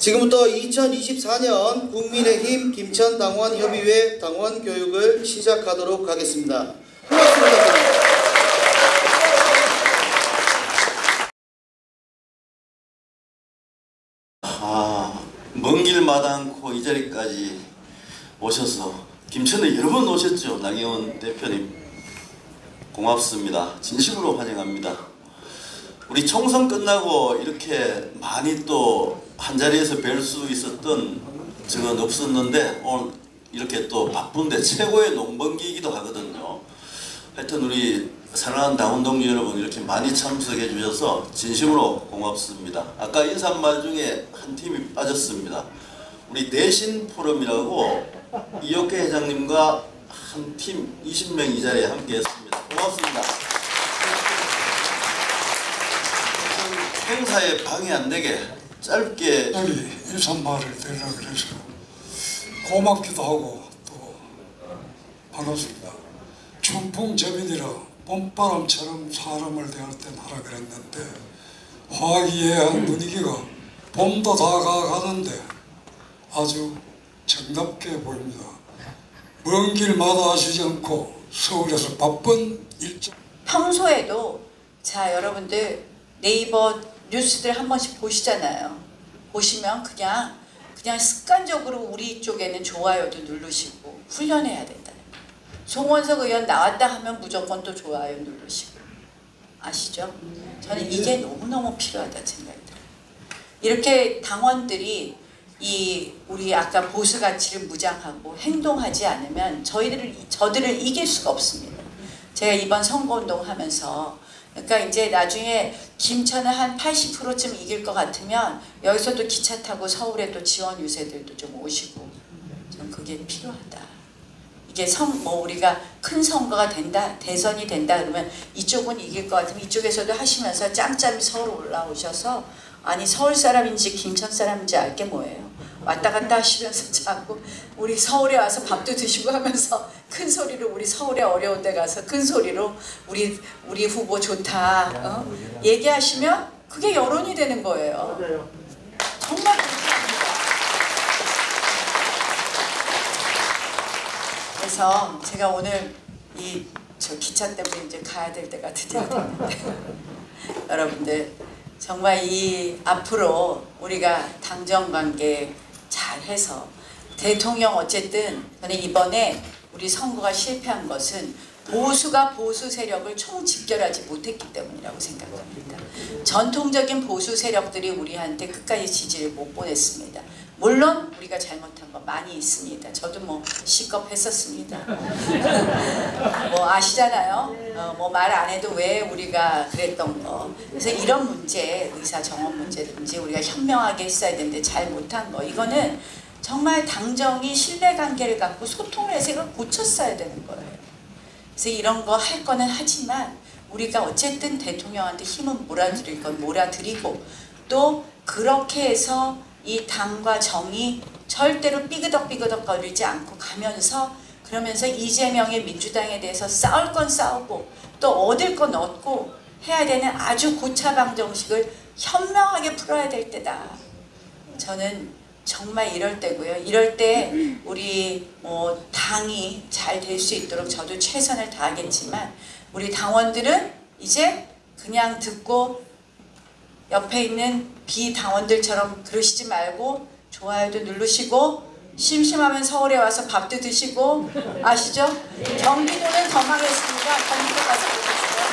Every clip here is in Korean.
지금부터 2024년 국민의힘 김천당원협의회 당원교육을 시작하도록 하겠습니다. 고맙습니다. 먼 길 마다 않고 이 자리까지 오셔서 김천에 여러 번 오셨죠. 나경원 대표님 고맙습니다. 진심으로 환영합니다. 우리 총선 끝나고 이렇게 많이 또 한자리에서 뵐 수 있었던 적은 없었는데 오늘 이렇게 또 바쁜데 최고의 농번기이기도 하거든요. 하여튼 우리 사랑하는 당원 동지 여러분 이렇게 많이 참석해 주셔서 진심으로 고맙습니다. 아까 인사말 중에 한 팀이 빠졌습니다. 우리 내신 포럼이라고 이혁회 회장님과 한 팀 20명 이 자리에 함께 했습니다. 고맙습니다. 행사에 방해 안 되게 짧게 여기 인사말을 드리려고 그래서 고맙기도 하고 또 반갑습니다. 춘풍접이니라 봄바람처럼 사람을 대할 땐 하라 그랬는데 화기애애한 분위기가 봄도 다가가는데 아주 정답게 보입니다. 먼 길 마다하시지 않고 서울에서 바쁜 일정. 평소에도 자 여러분들 네이버 뉴스들 한 번씩 보시잖아요. 보시면 그냥 습관적으로 우리 쪽에는 좋아요도 누르시고 훈련해야 된다. 송원석 의원 나왔다 하면 무조건 또 좋아요 누르시고 아시죠? 저는 이게 너무너무 필요하다 생각이 들어요. 이렇게 당원들이 우리 아까 보수 가치를 무장하고 행동하지 않으면 저들을 이길 수가 없습니다. 제가 이번 선거운동 하면서 그러니까 이제 나중에 김천은 한 80%쯤 이길 것 같으면 여기서도 기차 타고 서울에 또 지원 유세들도 좀 오시고 좀 그게 필요하다. 이게 우리가 큰 선거가 된다, 대선이 된다 그러면 이쪽은 이길 것 같으면 이쪽에서도 하시면서 짬짬이 서울 올라오셔서 아니 서울 사람인지 김천 사람인지 알 게 뭐예요. 왔다 갔다 하시면서 자꾸 우리 서울에 와서 밥도 드시고 하면서 큰 소리로 우리 서울에 어려운 데 가서 큰 소리로 우리 후보 좋다 얘기하시면 그게 여론이 되는 거예요. 정말 감사합니다. 그래서 제가 오늘 저 기차 때문에 이제 가야 될 때가 드디어 됐는데 여러분들 정말 앞으로 우리가 당정관계 잘해서 대통령 어쨌든 저는 이번에 우리 선거가 실패한 것은 보수가 보수 세력을 총집결하지 못했기 때문이라고 생각합니다. 전통적인 보수 세력들이 우리한테 끝까지 지지를 못 보냈습니다. 물론 우리가 잘못한 거 많이 있습니다. 저도 뭐 시겁했었습니다. 뭐 아시잖아요. 뭐 말 안 해도 왜 우리가 그랬던 거. 그래서 이런 문제, 의사 정원 문제든지 우리가 현명하게 했어야 되는데 잘 못한 거. 이거는 정말 당정이 신뢰관계를 갖고 소통을 해서 이걸 고쳤어야 되는 거예요. 그래서 이런 거 할 거는 하지만 우리가 어쨌든 대통령한테 힘은 몰아드릴 건 몰아드리고 또 그렇게 해서 이 당과 정이 절대로 삐그덕삐그덕 거리지 않고 가면서 그러면서 이재명의 민주당에 대해서 싸울 건 싸우고 또 얻을 건 얻고 해야 되는 아주 고차방 정식을 현명하게 풀어야 될 때다. 저는 정말 이럴 때고요. 이럴 때 우리 당이 잘 될 수 있도록 저도 최선을 다하겠지만 우리 당원들은 이제 그냥 듣고 옆에 있는 비당원들처럼 그러시지 말고 좋아요도 누르시고 심심하면 서울에 와서 밥도 드시고 아시죠? 경기도는 더 망했습니다. 경기도 가서 보셨어요?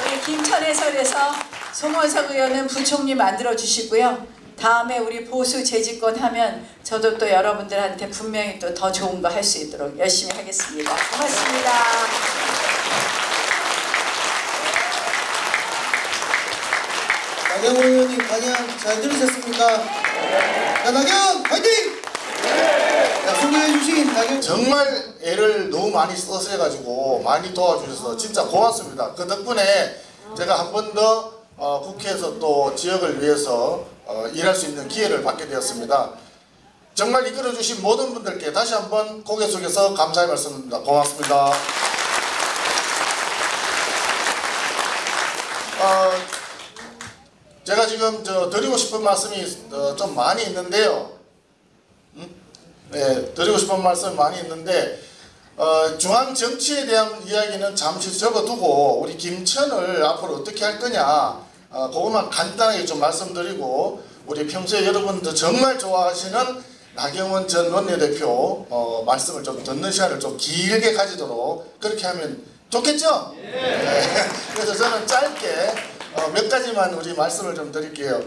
우리 김천 해설에서 송원석 의원은 부총리 만들어 주시고요. 다음에 우리 보수 재집권 하면 저도 또 여러분들한테 분명히 또 더 좋은 거 할 수 있도록 열심히 하겠습니다. 고맙습니다. 나경원 의원님 강연 잘 들으셨습니까? 자, 나경 화이팅! 자, 소개해주신 나경 정말 애를 너무 많이 써셔가지고 많이 도와주셔서 진짜 고맙습니다. 그 덕분에 제가 한 번 더 국회에서 또 지역을 위해서 일할 수 있는 기회를 받게 되었습니다. 정말 이끌어주신 모든 분들께 다시 한번 고개 숙여서 감사의 말씀드립니다. 고맙습니다. 제가 지금 지금 드리고 싶은 말씀이 좀 많이 있는데요. 네, 드리고 싶은 말씀이 많이 있는데 중앙 정치에 대한 이야기는 잠시 접어두고 우리 김천을 앞으로 어떻게 할 거냐 그것만 간단하게 좀 말씀드리고 우리 평소에 여러분들 정말 좋아하시는 나경원 전 원내대표 말씀을 좀 듣는 시간을 좀 길게 가지도록 그렇게 하면 좋겠죠? 네. 그래서 저는 짧게 몇 가지만 우리 말씀을 좀 드릴게요.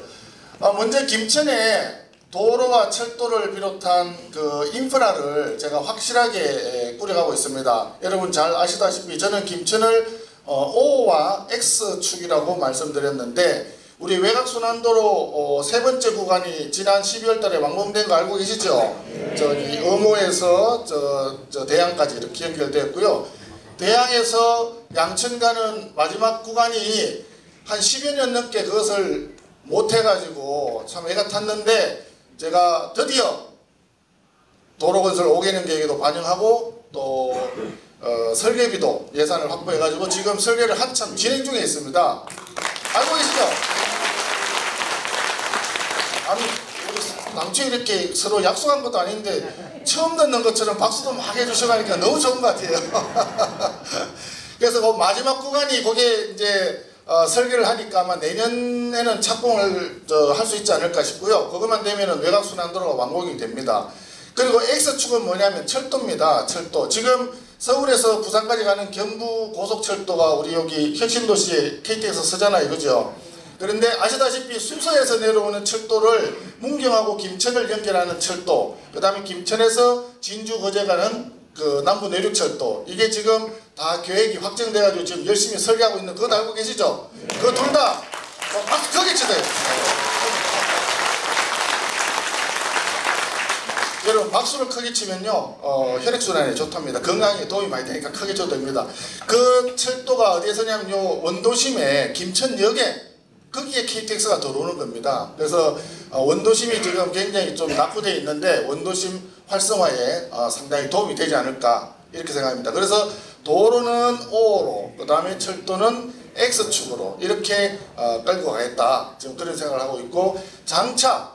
먼저 김천에 도로와 철도를 비롯한 그 인프라를 제가 확실하게 꾸려가고 있습니다. 여러분 잘 아시다시피 저는 김천을 O와 X축이라고 말씀드렸는데 우리 외곽순환도로 세 번째 구간이 지난 12월 달에 완공된 거 알고 계시죠? 저기 의모에서 저 대양까지 이렇게 연결되었고요. 대양에서 양천 가는 마지막 구간이 한 10여 년 넘게 그것을 못해가지고 참 애가 탔는데 제가 드디어 도로건설 5개년 계획에도 반영하고 또 설계비도 예산을 확보해가지고 지금 설계를 한참 진행 중에 있습니다. 알고 계시죠? 아니 우리 남친이 이렇게 서로 약속한 것도 아닌데 처음 듣는 것처럼 박수도 막 해주셔가니까 너무 좋은 것 같아요. 그래서 그 마지막 구간이 거기에 이제 설계를 하니까 아마 내년에는 착공을 할 수 있지 않을까 싶고요. 그것만 되면은 외곽순환도로가 완공이 됩니다. 그리고 X축은 뭐냐면 철도입니다. 철도. 지금 서울에서 부산까지 가는 경부 고속철도가 우리 여기 혁신도시에 KT에서 쓰잖아요. 그죠? 그런데 아시다시피 수서에서 내려오는 철도를 문경하고 김천을 연결하는 철도, 그 다음에 김천에서 진주 거제 가는 그 남부 내륙철도, 이게 지금 다 계획이 확정돼가지고 지금 열심히 설계하고 있는 그거 알고 계시죠? 그거 둘 다 박수 크게 치세요. 여러분 박수를 크게 치면요 혈액순환에 좋답니다. 건강에 도움이 많이 되니까 크게 쳐도 됩니다. 그 철도가 어디에 서냐면요 원도심에 김천역에 거기에 KTX가 들어오는 겁니다. 그래서 원도심이 지금 굉장히 좀 낙후되어 있는데 원도심 활성화에 상당히 도움이 되지 않을까 이렇게 생각합니다. 그래서 도로는 O로 그 다음에 철도는 X축으로 이렇게 끌고 가겠다 지금 그런 생각을 하고 있고, 장차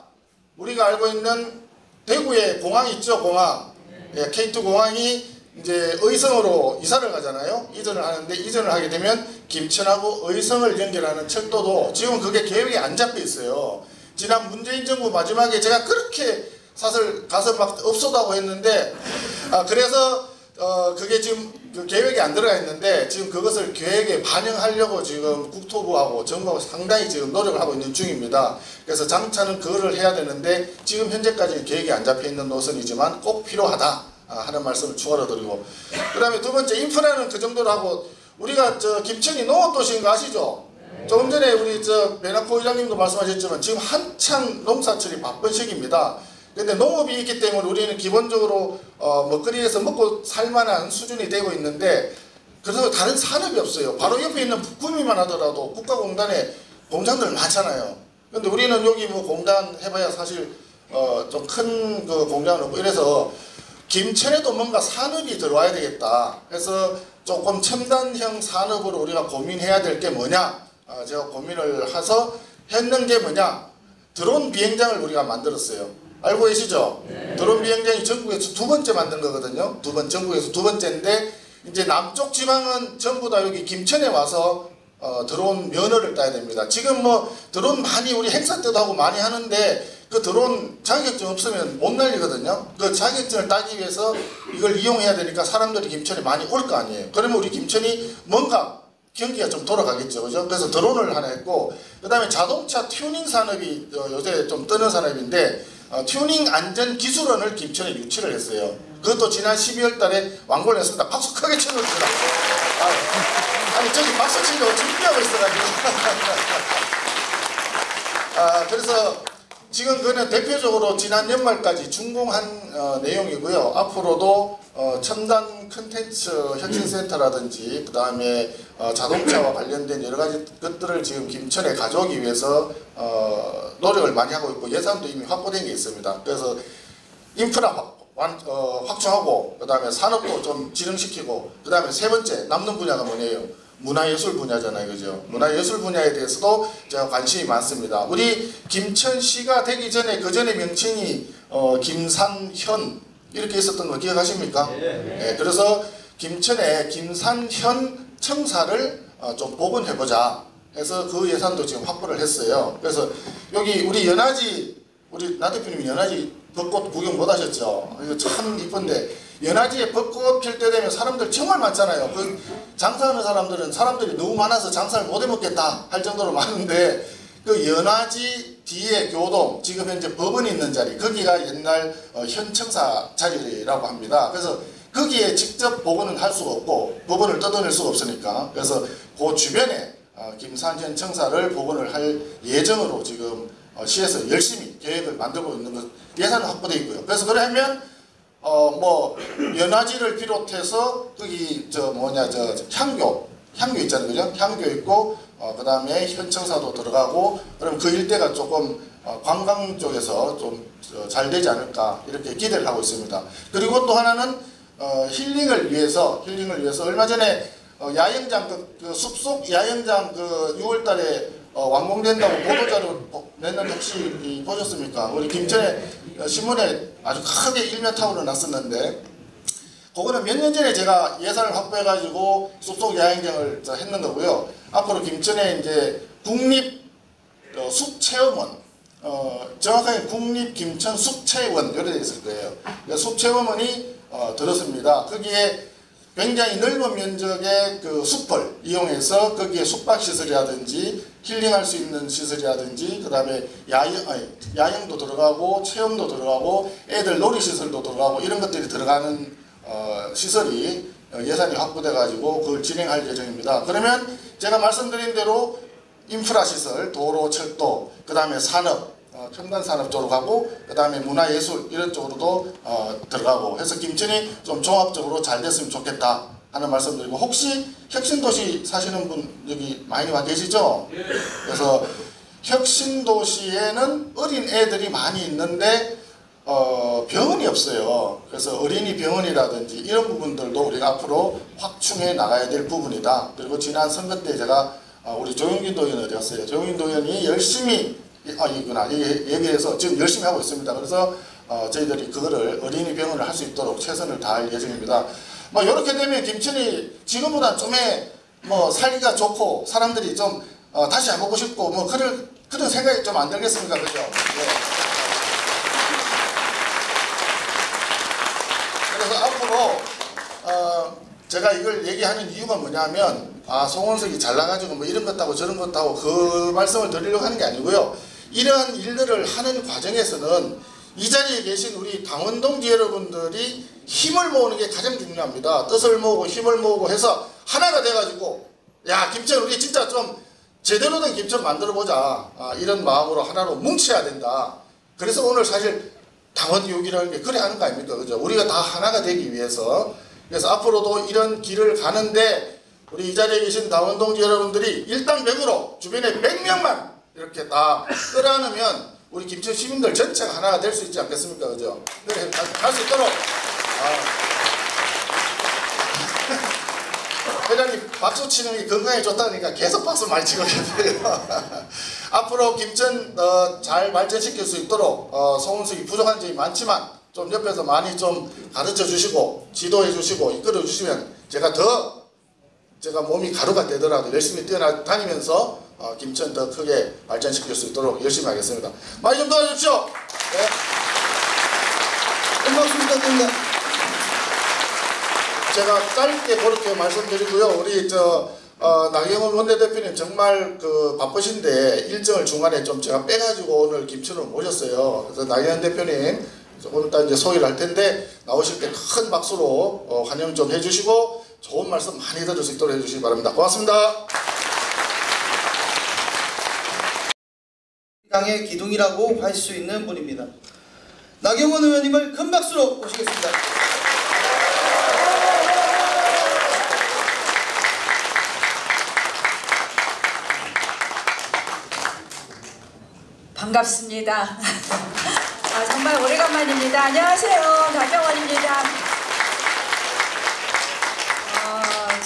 우리가 알고 있는 대구에 공항 있죠. 공항 K2 공항이 이제 의성으로 이사를 가잖아요. 이전을 하는데 이전을 하게 되면 김천하고 의성을 연결하는 철도도 지금 그게 계획이 안 잡혀 있어요. 지난 문재인 정부 마지막에 제가 그렇게 사실 가서 막 없어다고 했는데 그래서 그게 지금 그 계획이 안 들어가 있는데 지금 그것을 계획에 반영하려고 지금 국토부하고 정부하고 상당히 지금 노력을 하고 있는 중입니다. 그래서 장차는 그거를 해야 되는데 지금 현재까지 계획이 안 잡혀 있는 노선이지만 꼭 필요하다 하는 말씀을 추가로 드리고, 그 다음에 두 번째 인프라는 그 정도로 하고, 우리가 김천이 농업도시인 거 아시죠? 조금 전에 우리 매나코 의장님도 말씀하셨지만 지금 한창 농사철이 바쁜 시기입니다. 근데 농업이 있기 때문에 우리는 기본적으로 먹거리에서 먹고 살만한 수준이 되고 있는데 그래서 다른 산업이 없어요. 바로 옆에 있는 북구미만 하더라도 국가공단에 공장들 많잖아요. 근데 우리는 여기 뭐 공단 해봐야 사실 좀 큰 그 공장은 없고 이래서 김천에도 뭔가 산업이 들어와야 되겠다. 그래서 조금 첨단형 산업으로 우리가 고민해야 될 게 뭐냐, 제가 고민을 해서 했는 게 뭐냐, 드론 비행장을 우리가 만들었어요. 알고 계시죠? 네. 드론 비행장이 전국에서 두 번째 만든 거거든요. 전국에서 두 번째인데 이제 남쪽 지방은 전부 다 여기 김천에 와서 드론 면허를 따야 됩니다. 지금 뭐 드론 많이 우리 행사 때도 하고 많이 하는데 그 드론 자격증 없으면 못 날리거든요. 그 자격증을 따기 위해서 이걸 이용해야 되니까 사람들이 김천에 많이 올 거 아니에요. 그러면 우리 김천이 뭔가 경기가 좀 돌아가겠죠. 그죠? 그래서 드론을 하나 했고, 그 다음에 자동차 튜닝 산업이 요새 좀 뜨는 산업인데 튜닝 안전 기술원을 김천에 유치를 했어요. 그것도 지난 12월 달에 완공을 했습니다. 박수 크게 쳐주십니다. 아니 저기 박수 치려고 준비하고 있어가지고 그래서 지금 그거는 대표적으로 지난 연말까지 준공한 내용이고요. 앞으로도 첨단 콘텐츠 혁신센터라든지 그 다음에 자동차와 관련된 여러 가지 것들을 지금 김천에 가져오기 위해서 노력을 많이 하고 있고 예산도 이미 확보된 게 있습니다. 그래서 인프라 확충하고 그 다음에 산업도 좀 진흥시키고 그 다음에 세 번째 남는 분야가 뭐냐요? 문화예술 분야잖아요, 그죠? 문화예술 분야에 대해서도 제가 관심이 많습니다. 우리 김천시가 되기 전에 그 전에 명칭이 김산현 이렇게 있었던 거 기억하십니까? 네, 그래서 김천에 김산현 청사를 좀 복원해보자 해서 그 예산도 지금 확보를 했어요. 그래서 여기 우리 연화지, 우리 나 대표님이 연화지 벚꽃 구경 못 하셨죠? 이거 참 이쁜데 연화지에 벚꽃 필 때 되면 사람들 정말 많잖아요. 그 장사하는 사람들이 너무 많아서 장사를 못 해먹겠다 할 정도로 많은데 그 연화지 뒤에 교동, 지금 현재 법원이 있는 자리, 거기가 옛날 현청사 자리라고 합니다. 그래서 거기에 직접 복원은 할 수가 없고 법원을 뜯어낼 수가 없으니까, 그래서 그 주변에 김산현 청사를 복원을 할 예정으로 지금 시에서 열심히 계획을 만들고 있는 것, 예산은 확보되어 있고요. 그래서 그러면 뭐 연화지를 비롯해서 거기 향교 있잖아요, 그죠? 향교 있고 그 다음에 현청사도 들어가고, 그럼 그 일대가 조금 관광 쪽에서 좀 잘 되지 않을까 이렇게 기대를 하고 있습니다. 그리고 또 하나는 힐링을 위해서 얼마 전에 야영장 그 숲속 야영장 그 6월달에 완공된다고 보도자료 냈는데 혹시 보셨습니까? 우리 김천에 신문에 아주 크게 일면 타오르 났었는데, 그거는 몇 년 전에 제가 예산을 확보해가지고 숲속 야영장을 했는 거고요. 앞으로 김천에 이제 국립 숲체험원, 정확하게 국립 김천 숲체원 이렇게 있을 거예요. 숲체험원이 들었습니다. 거기에 굉장히 넓은 면적의 그 숲을 이용해서 거기에 숙박시설이라든지 힐링할 수 있는 시설이라든지, 그 다음에 야영도 들어가고 체험도 들어가고 애들 놀이시설도 들어가고 이런 것들이 들어가는 시설이 예산이 확보돼 가지고 그걸 진행할 예정입니다. 그러면 제가 말씀드린 대로 인프라 시설, 도로, 철도, 그 다음에 산업, 첨단 산업 쪽으로 가고, 그 다음에 문화예술 이런 쪽으로도 들어가고 해서 김천이 좀 종합적으로 잘 됐으면 좋겠다 하는 말씀드리고, 혹시 혁신도시 사시는 분 여기 많이 와 계시죠? 그래서 혁신도시에는 어린 애들이 많이 있는데 병원이 없어요. 그래서 어린이 병원이라든지 이런 부분들도 우리가 앞으로 확충해 나가야 될 부분이다. 그리고 지난 선거 때 제가 우리 조용진 도의원 어디 갔어요? 조용진 도의원이 열심히 얘기해서 지금 열심히 하고 있습니다. 그래서 저희들이 그거를 어린이 병원을 할 수 있도록 최선을 다할 예정입니다. 뭐 이렇게 되면 김천이 지금보다 좀 살기가 좋고 사람들이 좀 다시 와보고 싶고 뭐 그런 생각이 좀 안 들겠습니까? 그죠? 네. 그래서 앞으로 제가 이걸 얘기하는 이유가 뭐냐면 송원석이 잘나가지고 뭐 이런 것하고 저런 것하고 그 말씀을 드리려고 하는 게 아니고요. 이러한 일들을 하는 과정에서는 이 자리에 계신 우리 당원 동지 여러분들이 힘을 모으는 게 가장 중요합니다. 뜻을 모으고 힘을 모으고 해서 하나가 돼가지고 야 김천 우리 진짜 좀 제대로 된 김천 만들어보자, 이런 마음으로 하나로 뭉쳐야 된다. 그래서 오늘 사실 당원 교육이라는 게 그래 하는 거 아닙니까? 그죠? 우리가 다 하나가 되기 위해서. 그래서 앞으로도 이런 길을 가는데 우리 이 자리에 계신 당원 동지 여러분들이 일당백으로 주변에 100명만 이렇게 다 끌어안으면 우리 김천 시민들 전체가 하나가 될 수 있지 않겠습니까? 그죠? 그래 갈 수 있도록. 회장님 박수 치는 게 건강에 좋다니까 계속 박수 많이 치고 계세요. 앞으로 김천 잘 발전시킬 수 있도록 송은석이 부족한 점이 많지만 좀 옆에서 많이 좀 가르쳐 주시고 지도해 주시고 이끌어 주시면 제가 몸이 가루가 되더라도 열심히 뛰어다니면서 김천 더 크게 발전시킬 수 있도록 열심히 하겠습니다. 많이 좀 도와주십시오. 네. 박수 부탁드립니다. 제가 짧게 그렇게 말씀드리고요. 우리 나경원 원내대표님 정말 바쁘신데 일정을 중간에 좀 제가 빼가지고 오늘 김천으로 모셨어요. 그래서 나경원 대표님 오늘 딱 이제 소개를 할 텐데 나오실 때 큰 박수로 환영 좀 해주시고 좋은 말씀 많이 들을 수 있도록 해주시기 바랍니다. 고맙습니다. 당의 기둥이라고 할 수 있는 분입니다. 나경원 의원님을 큰 박수로 모시겠습니다. 반갑습니다. 정말 오래간만입니다. 안녕하세요. 나경원입니다.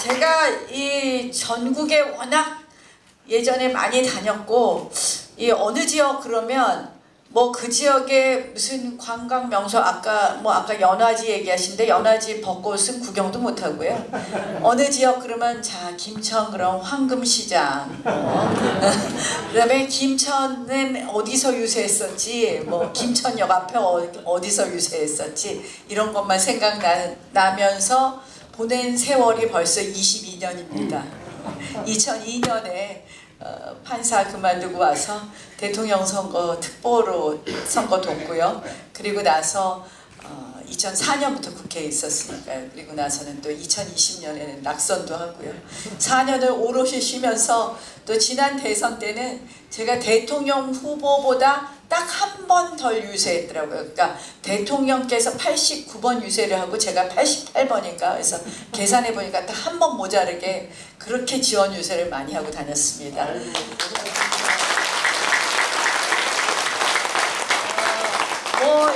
제가 이 전국에 워낙 예전에 많이 다녔고 이 어느 지역 그러면 뭐 그 지역에 무슨 관광 명소 아까 연화지 얘기하신데 연화지 벚꽃은 구경도 못 하고요. 어느 지역 그러면 자 김천 그럼 황금시장 그다음에 김천은 어디서 유세했었지 뭐 김천역 앞에 어디서 유세했었지 이런 것만 생각나면서 보낸 세월이 벌써 22년입니다. 2002년에 판사 그만두고 와서 대통령 선거 특보로 선거 뒀고요. 그리고 나서 2004년부터 국회에 있었으니까요. 그리고 나서는 또 2020년에는 낙선도 하고요. 4년을 오롯이 쉬면서 또 지난 대선 때는 제가 대통령 후보보다 딱 한 번 덜 유세했더라고요. 그러니까 대통령께서 89번 유세를 하고 제가 88번인가 그래서 계산해 보니까 딱 한 번 모자르게 그렇게 지원 유세를 많이 하고 다녔습니다.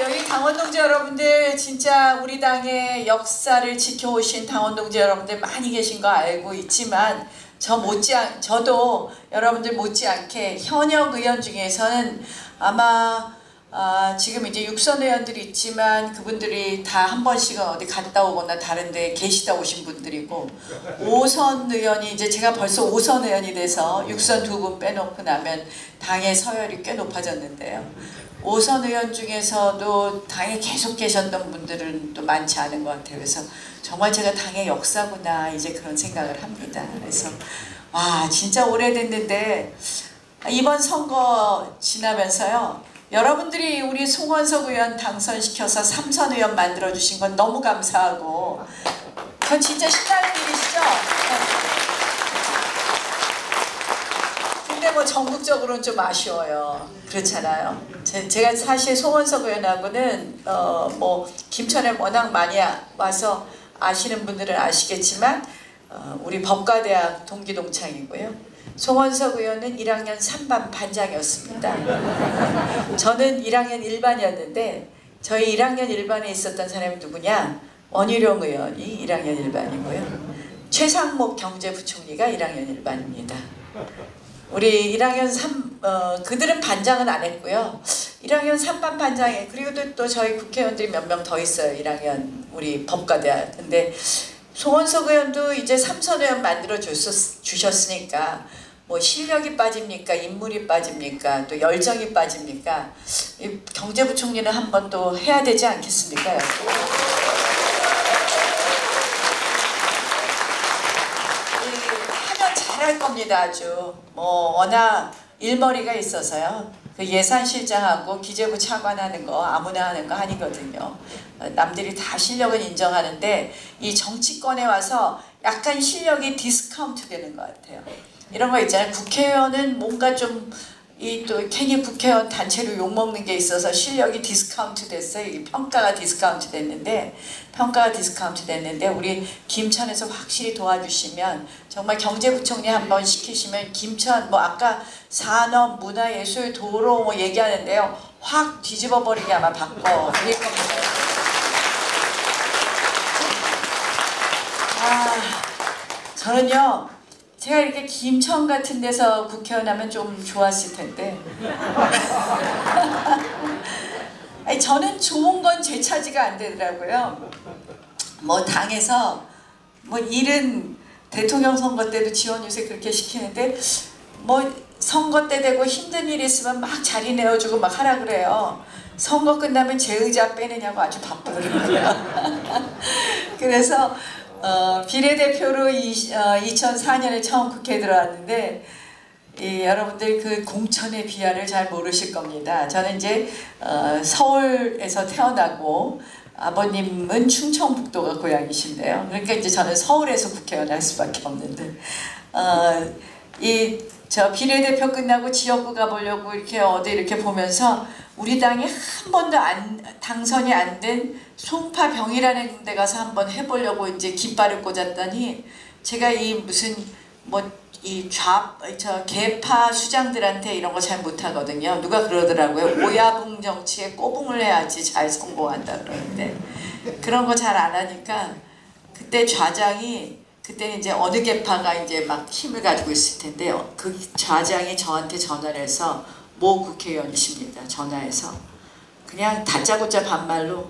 여기 당원동지 여러분들 진짜 우리 당의 역사를 지켜오신 당원동지 여러분들 많이 계신 거 알고 있지만 저도 여러분들 못지않게 현역 의원 중에서는 아마 지금 이제 육선 의원들이 있지만 그분들이 다 한 번씩은 어디 갔다 오거나 다른 데 계시다 오신 분들이고 5선 의원이 이제 제가 벌써 5선 의원이 돼서 육선 2분 빼놓고 나면 당의 서열이 꽤 높아졌는데요. 5선 의원 중에서도 당에 계속 계셨던 분들은 또 많지 않은 것 같아요. 그래서 정말 제가 당의 역사구나 이제 그런 생각을 합니다. 그래서 와 진짜 오래됐는데 이번 선거 지나면서요. 여러분들이 우리 송원석 의원 당선시켜서 3선 의원 만들어주신 건 너무 감사하고 그건 진짜 신나는 일이시죠? 근데 뭐 전국적으로는 좀 아쉬워요. 그렇잖아요. 제가 사실 송원석 의원하고는 뭐 김천에 워낙 많이 와서 아시는 분들은 아시겠지만 우리 법과대학 동기동창이고요. 송원석 의원은 1학년 3반 반장이었습니다. 저는 1학년 1반이었는데 저희 1학년 1반에 있었던 사람이 누구냐? 원희룡 의원이 1학년 1반이고요. 최상목 경제부총리가 1학년 1반입니다. 우리 1학년 3 그들은 반장은 안 했고요. 1학년 3반 반장에 그리고 또 저희 국회의원들이 몇 명 더 있어요. 1학년 우리 법과대학. 근데 송원석 의원도 이제 3선 의원 만들어 주셨으니까 뭐 실력이 빠집니까? 인물이 빠집니까? 또 열정이 빠집니까? 이 경제부총리는 한 번 또 해야 되지 않겠습니까? 하면 잘할 겁니다. 아주 뭐 워낙 일머리가 있어서요. 그 예산실장하고 기재부 차관하는 거 아무나 하는 거 아니거든요. 남들이 다 실력은 인정하는데 이 정치권에 와서 약간 실력이 디스카운트 되는 것 같아요. 이런 거 있잖아요. 국회의원은 뭔가 좀 이 또 괜히 국회의원 단체로 욕먹는 게 있어서 실력이 디스카운트 됐어요. 이 평가가 디스카운트 됐는데 우리 김천에서 확실히 도와주시면 정말 경제부총리 한번 시키시면 김천 뭐 아까 산업, 문화예술, 도로 뭐 얘기하는데요. 확 뒤집어 버리게 아마 바꿔 드릴 겁니다. 저는요. 제가 이렇게 김천 같은 데서 국회의원 하면 좀 좋았을 텐데 아니, 저는 좋은 건 제 차지가 안 되더라고요. 뭐 당에서 뭐 일은 대통령 선거 때도 지원 유세 그렇게 시키는데 뭐 선거 때 되고 힘든 일 있으면 막 자리 내어주고 막 하라 그래요. 선거 끝나면 제 의자 빼느냐고 아주 바쁘더라고요. 그래서 비례대표로 2004년에 처음 국회에 들어왔는데 여러분들 그 공천의 비하를 잘 모르실 겁니다. 저는 이제 서울에서 태어나고 아버님은 충청북도가 고향이신데요. 그러니까 이제 저는 서울에서 국회의원 할 수밖에 없는데 저 비례대표 끝나고 지역구 가보려고 이렇게 어디 이렇게 보면서 우리 당이 한 번도 당선이 안 된 송파병이라는 데 가서 한번 해보려고 이제 깃발을 꽂았더니 제가 이 무슨 개파 수장들한테 이런 거 잘 못하거든요. 누가 그러더라고요. 오야붕 정치에 꼬붕을 해야지 잘 성공한다 그러는데 그런 거 잘 안 하니까 그때 좌장이 그때는 이제 어느 계파가 이제 막 힘을 가지고 있을 텐데 그 좌장이 저한테 전화를 해서 모 국회의원이십니다. 전화해서 그냥 다짜고짜 반말로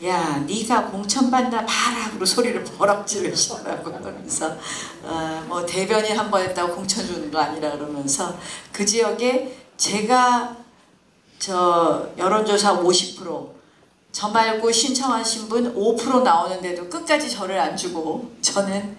야 네가 공천 받나 봐라 그러고 소리를 버럭 지르시더라고. 그러면서 뭐 대변인 한 번 했다고 공천 주는 거 아니라 그러면서 그 지역에 제가 저 여론조사 50% 저 말고 신청하신 분 5% 나오는데도 끝까지 저를 안 주고 저는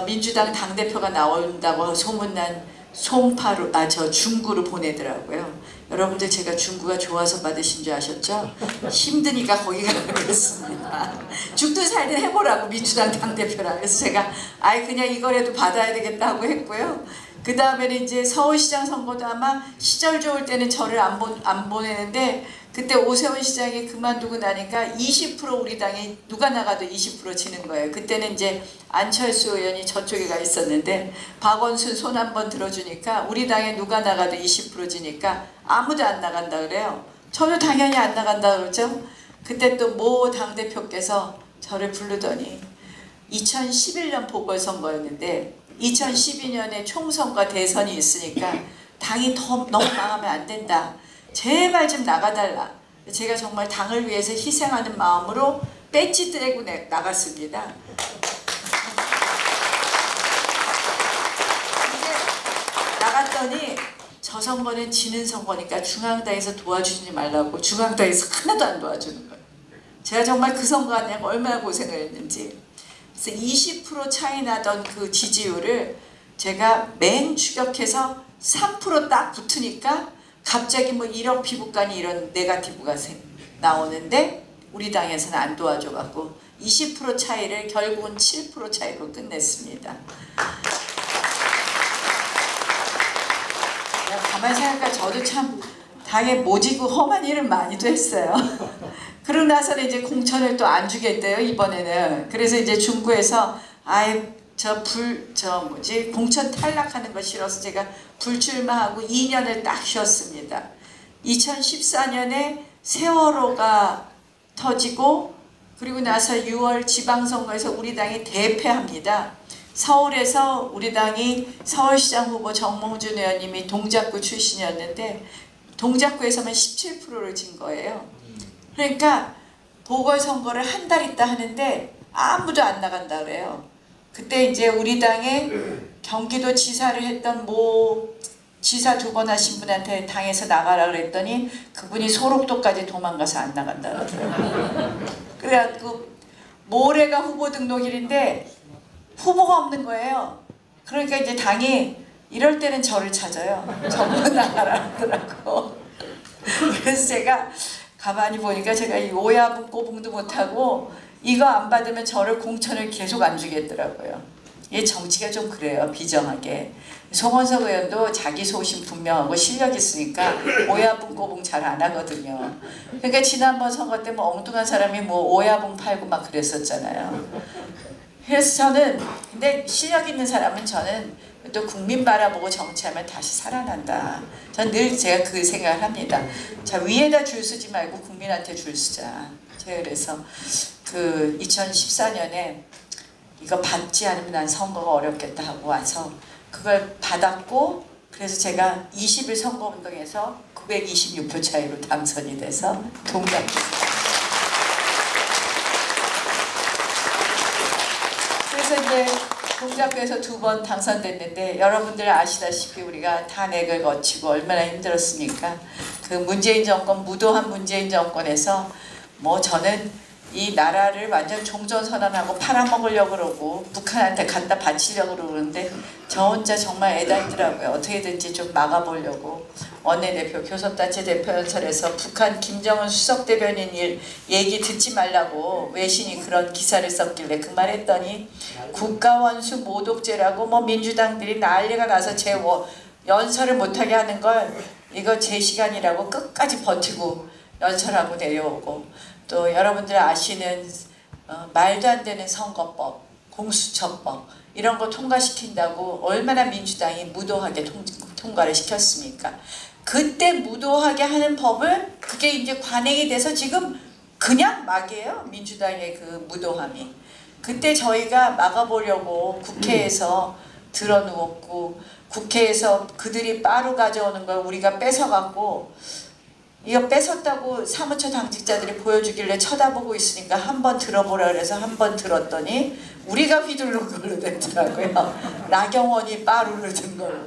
민주당 당대표가 나온다고 소문난 송파로 저 중구로 보내더라고요. 여러분들 제가 중구가 좋아서 받으신 줄 아셨죠? 힘드니까 거기 가라고 그랬습니다. 죽든 살든 해보라고 민주당 당대표라. 그래서 제가 아예 그냥 이거라도 받아야 되겠다 하고 했고요. 그 다음에는 이제 서울시장 선거도 아마 시절 좋을 때는 저를 안 보내는데 그때 오세훈 시장이 그만두고 나니까 20% 우리 당이 누가 나가도 20% 지는 거예요. 그때는 이제 안철수 의원이 저쪽에 가 있었는데 박원순 손 한번 들어주니까 우리 당에 누가 나가도 20% 지니까 아무도 안 나간다 그래요. 저도 당연히 안 나간다 그러죠. 그때 또 모 당대표께서 저를 부르더니 2011년 보궐선거였는데 2012년에 총선과 대선이 있으니까 당이 너무 망하면 안 된다. 제발 좀 나가달라. 제가 정말 당을 위해서 희생하는 마음으로 배지 들고 나갔습니다. 나갔더니 저 선거는 지는 선거니까 중앙당에서 도와주지 말라고 중앙당에서 하나도 안 도와주는 거예요. 제가 정말 그 선거 하냐고 얼마나 고생을 했는지. 그래서 20% 차이 나던 그 지지율을 제가 맹 추격해서 3% 딱 붙으니까 갑자기 뭐 1억 피부관이 이런 네거티브가 나오는데 우리 당에서는 안 도와줘갖고 20% 차이를 결국은 7% 차이로 끝냈습니다. 가만히 생각하니까 저도 참 당에 모지고 험한 일을 많이도 했어요. 그러고 나서는 이제 공천을 또 안 주겠대요 이번에는. 그래서 이제 중구에서 아예 공천 탈락하는 거 싫어서 제가 불출마하고 2년을 딱 쉬었습니다. 2014년에 세월호가 터지고 그리고 나서 6월 지방선거에서 우리 당이 대패합니다. 서울에서 우리 당이 서울시장 후보 정몽준 의원님이 동작구 출신이었는데 동작구에서만 17%를 진 거예요. 그러니까 보궐선거를 한 달 있다 하는데 아무도 안 나간다 그래요. 그때 이제 우리 당에 경기도 지사를 했던 모 지사 2번 하신 분한테 당에서 나가라 그랬더니 그분이 소록도까지 도망가서 안 나간다 그러더라고요. 그래갖고 모레가 후보 등록일인데 후보가 없는 거예요. 그러니까 이제 당이 이럴 때는 저를 찾아요. 전부 나가라 그러더라고. 그래서 제가 가만히 보니까 제가 이 오야분 꼬붕도 못하고 이거 안 받으면 저를 공천을 계속 안 주겠더라고요. 이 정치가 좀 그래요. 비정하게. 송원석 의원도 자기 소신 분명하고 실력 있으니까 오야분 꼬붕 잘 안 하거든요. 그러니까 지난번 선거 때 뭐 엉뚱한 사람이 뭐 오야분 팔고 막 그랬었잖아요. 그래서 저는 근데 실력 있는 사람은 저는 또 국민 바라보고 정치하면 다시 살아난다. 전 늘 제가 그 생각을 합니다. 자, 위에다 줄 서지 말고 국민한테 줄 서자. 제가 그래서 그 2014년에 이거 받지 않으면 난 선거가 어렵겠다 하고 와서 그걸 받았고 그래서 제가 20일 선거운동에서 926표 차이로 당선이 돼서 동작했습니다. 그래서 이제 동작구에서 2번 당선됐는데 여러분들 아시다시피 우리가 탄핵을 거치고 얼마나 힘들었습니까? 그 문재인 정권, 무도한 문재인 정권에서 뭐 저는 이 나라를 완전 종전선언하고 팔아먹으려고 그러고 북한한테 갖다 바치려고 그러는데 저 혼자 정말 애달더라고요. 어떻게든지 좀 막아보려고 원내대표, 교섭단체 대표 연설에서 북한 김정은 수석대변인 일 얘기 듣지 말라고 외신이 그런 기사를 썼길래 그 말 했더니 국가원수 모독죄라고 뭐 민주당들이 난리가 나서 제 연설을 못하게 하는 걸 이거 제 시간이라고 끝까지 버티고 연설하고 내려오고 또 여러분들 아시는 말도 안 되는 선거법, 공수처법 이런 거 통과시킨다고 얼마나 민주당이 무도하게 통과를 시켰습니까? 그때 무도하게 하는 법을 그게 이제 관행이 돼서 지금 그냥 막이에요. 민주당의 그 무도함이. 그때 저희가 막아보려고 국회에서 드러누웠고 국회에서 그들이 빠루 가져오는 걸 우리가 뺏어갖고 이거 뺏었다고 사무처 당직자들이 보여주길래 쳐다보고 있으니까 한번 들어보라 그래서 한번 들었더니 우리가 휘두른 걸로 됐더라고요. 나경원이 빠루를 든 걸로.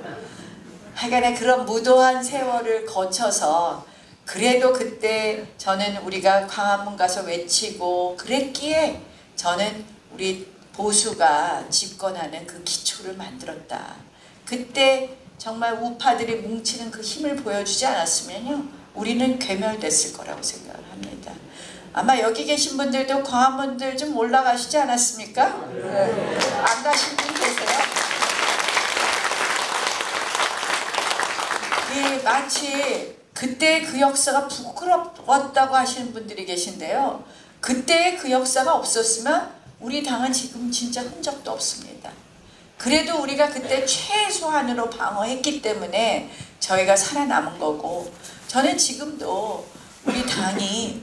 하여간에 그런 무도한 세월을 거쳐서 그래도 그때 저는 우리가 광화문 가서 외치고 그랬기에 저는 우리 보수가 집권하는 그 기초를 만들었다. 그때 정말 우파들이 뭉치는 그 힘을 보여주지 않았으면요 우리는 괴멸됐을 거라고 생각을 합니다. 아마 여기 계신 분들도 광화문들 좀 올라가시지 않았습니까? 네. 안 가신 분 계세요? 예, 마치 그때 그 역사가 부끄럽다고 하시는 분들이 계신데요. 그때 그 역사가 없었으면 우리 당은 지금 진짜 흔적도 없습니다. 그래도 우리가 그때 최소한으로 방어했기 때문에 저희가 살아남은 거고 저는 지금도 우리 당이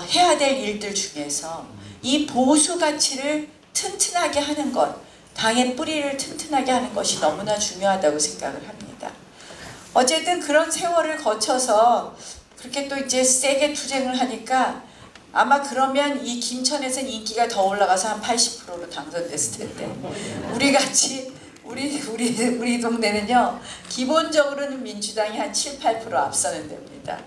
해야 될 일들 중에서 이 보수 가치를 튼튼하게 하는 것, 당의 뿌리를 튼튼하게 하는 것이 너무나 중요하다고 생각을 합니다. 어쨌든 그런 세월을 거쳐서 그렇게 또 이제 세게 투쟁을 하니까 아마 그러면 이 김천에서는 인기가 더 올라가서 한 80%로 당선됐을 텐데 우리같이 우리 동네는요 기본적으로는 민주당이 한 7~8% 앞서는 데입니다.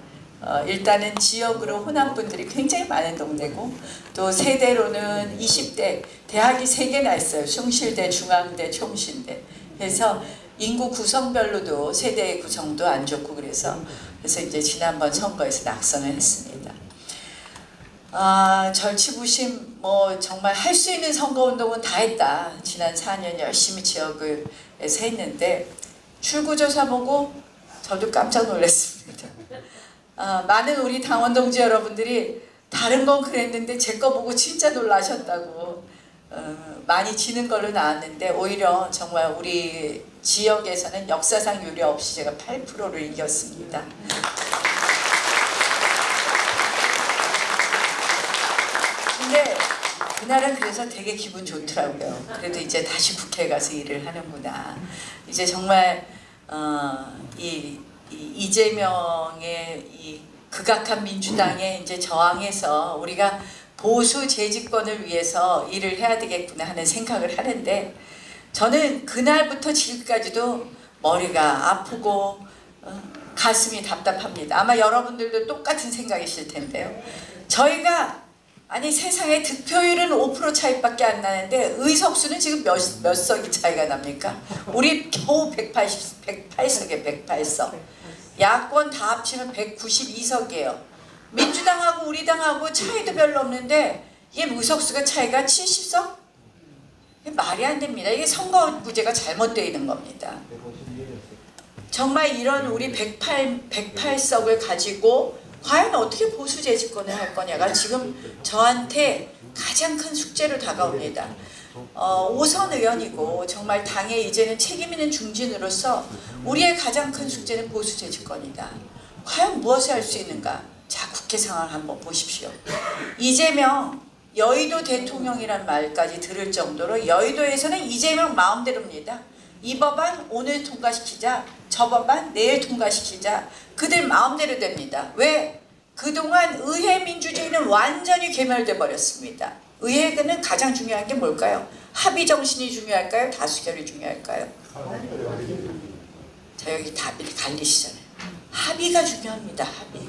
일단은 지역으로 호남분들이 굉장히 많은 동네고 또 세대로는 20대 대학이 3개나 있어요. 숭실대, 중앙대, 총신대. 그래서 인구 구성별로도 세대 구성도 안 좋고 그래서 이제 지난번 선거에서 낙선을 했습니다. 절치부심 뭐 정말 할 수 있는 선거운동은 다 했다. 지난 4년 열심히 지역에서 했는데 출구조사 보고 저도 깜짝 놀랐습니다. 많은 우리 당원 동지 여러분들이 다른 건 그랬는데 제 거 보고 진짜 놀라셨다고 많이 지는 걸로 나왔는데 오히려 정말 우리 지역에서는 역사상 유례 없이 제가 8%를 이겼습니다. 근데 그날은 그래서 되게 기분 좋더라고요. 그래도 이제 다시 국회에 가서 일을 하는구나. 이제 정말 이재명의 이 극악한 민주당에 이제 저항해서 우리가 보수 재집권을 위해서 일을 해야 되겠구나 하는 생각을 하는데 저는 그날부터 지금까지도 머리가 아프고 가슴이 답답합니다. 아마 여러분들도 똑같은 생각이실 텐데요. 저희가 아니 세상에 득표율은 5% 차이밖에 안 나는데 의석수는 지금 몇 석이 차이가 납니까? 우리 겨우 108석에 108석. 야권 다 합치면 192석이에요. 민주당하고 우리 당하고 차이도 별로 없는데 이게 의석수가 차이가 70석? 이게 말이 안 됩니다. 이게 선거구제가 잘못되어 있는 겁니다. 정말 이런 우리 108석을 가지고 과연 어떻게 보수 재집권을 할 거냐가 지금 저한테 가장 큰 숙제로 다가옵니다. 5선 의원이고 정말 당에 이제는 책임 있는 중진으로서 우리의 가장 큰 숙제는 보수 재집권이다. 과연 무엇을 할 수 있는가? 자, 국회 상황을 한번 보십시오. 이재명 여의도 대통령이란 말까지 들을 정도로 여의도에서는 이재명 마음대로입니다. 이 법안 오늘 통과시키자, 저 법안 내일 통과시키자, 그들 마음대로 됩니다. 왜? 그동안 의회 민주주의는 완전히 괴멸돼 버렸습니다. 의회는 가장 중요한 게 뭘까요? 합의 정신이 중요할까요? 다수결이 중요할까요? 자, 여기 답이 갈리시잖아요. 합의가 중요합니다. 합의.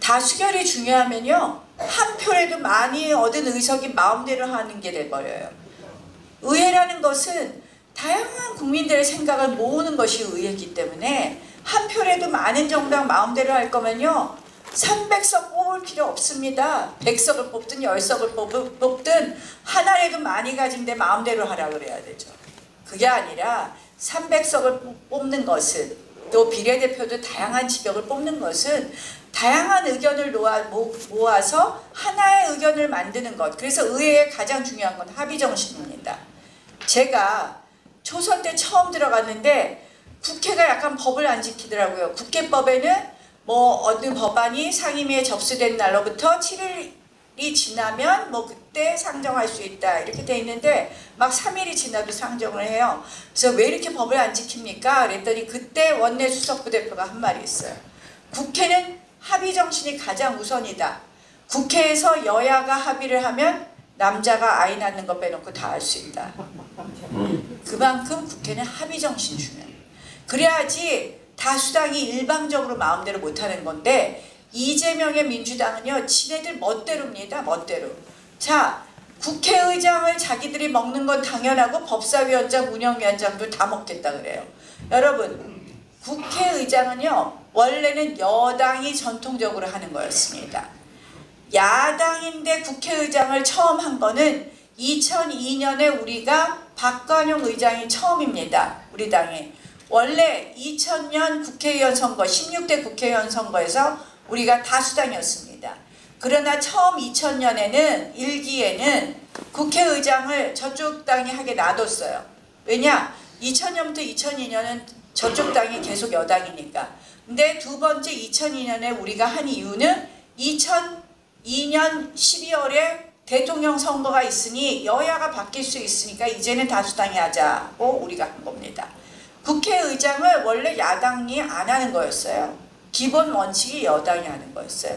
다수결이 중요하면요, 한 표라도 많이 얻은 의석이 마음대로 하는 게 돼버려요. 의회라는 것은 다양한 국민들의 생각을 모으는 것이 의회이기 때문에 한 표라도 많은 정당 마음대로 할 거면요 300석 뽑을 필요 없습니다. 100석을 뽑든 10석을 뽑든 하나라도 많이 가진데 마음대로 하라 그래야 되죠. 그게 아니라 300석을 뽑는 것은 또 비례대표도 다양한 지역을 뽑는 것은 다양한 의견을 모아서 하나의 의견을 만드는 것. 그래서 의회의 가장 중요한 건 합의 정신입니다. 제가 초선 때 처음 들어갔는데 국회가 약간 법을 안 지키더라고요. 국회법에는 뭐 어느 법안이 상임위에 접수된 날로부터 7일 3일이 지나면 뭐 그때 상정할 수 있다 이렇게 돼 있는데 막 3일이 지나도 상정을 해요. 그래서 왜 이렇게 법을 안 지킵니까? 그랬더니 그때 원내 수석부 대표가 한 말이 있어요. 국회는 합의 정신이 가장 우선이다. 국회에서 여야가 합의를 하면 남자가 아이 낳는 거 빼놓고 다 할 수 있다. 그만큼 국회는 합의 정신 중요해요. 그래야지 다수당이 일방적으로 마음대로 못하는 건데 이재명의 민주당은요 지네들 멋대로입니다. 멋대로. 자, 국회의장을 자기들이 먹는 건 당연하고 법사위원장, 운영위원장도 다 먹겠다 그래요. 여러분, 국회의장은요 원래는 여당이 전통적으로 하는 거였습니다. 야당인데 국회의장을 처음 한 거는 2002년에 우리가 박관용 의장이 처음입니다. 우리 당에. 원래 2000년 국회의원 선거, 16대 국회의원 선거에서 우리가 다수당이었습니다. 그러나 처음 2000년에는 1기에는 국회의장을 저쪽 당이 하게 놔뒀어요. 왜냐? 2000년부터 2002년은 저쪽 당이 계속 여당이니까. 근데 두 번째 2002년에 우리가 한 이유는 2002년 12월에 대통령 선거가 있으니 여야가 바뀔 수 있으니까 이제는 다수당이 하자고 우리가 한 겁니다. 국회의장을 원래 야당이 안 하는 거였어요. 기본 원칙이 여당이 하는 거였어요.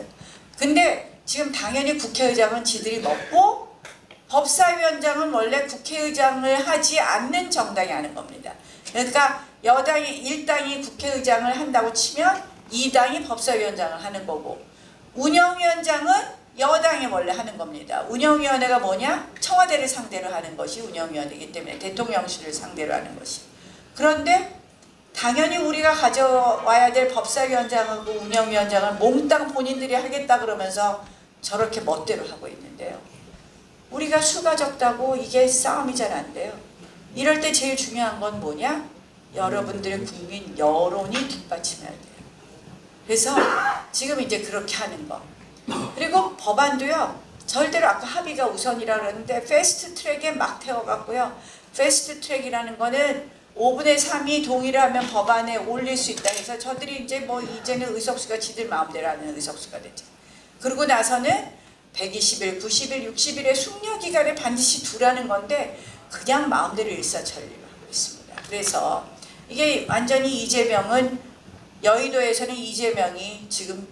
근데 지금 당연히 국회의장은 지들이 먹고 법사위원장은 원래 국회의장을 하지 않는 정당이 하는 겁니다. 그러니까 여당이 1당이 국회의장을 한다고 치면 2당이 법사위원장을 하는 거고 운영위원장은 여당이 원래 하는 겁니다. 운영위원회가 뭐냐? 청와대를 상대로 하는 것이 운영위원회이기 때문에 대통령실을 상대로 하는 것이. 그런데 당연히 우리가 가져와야 될 법사위원장하고 운영위원장을 몽땅 본인들이 하겠다 그러면서 저렇게 멋대로 하고 있는데요. 우리가 수가 적다고 이게 싸움이 잘 안 돼요. 이럴 때 제일 중요한 건 뭐냐? 여러분들의 국민 여론이 뒷받침해야 돼요. 그래서 지금 이제 그렇게 하는 거. 그리고 법안도요. 절대로 아까 합의가 우선이라 그러는데 패스트 트랙에 막 태워갖고요. 패스트 트랙이라는 거는 5분의 3이 동의를 하면 법안에 올릴 수 있다 해서 저들이 이제 뭐 이제는 의석수가 지들 마음대로 하는 의석수가 됐죠. 그러고 나서는 120일, 90일, 60일의 숙려기간에 반드시 두라는 건데 그냥 마음대로 일사천리로 하고 있습니다. 그래서 이게 완전히 이재명은 여의도에서는 이재명이 지금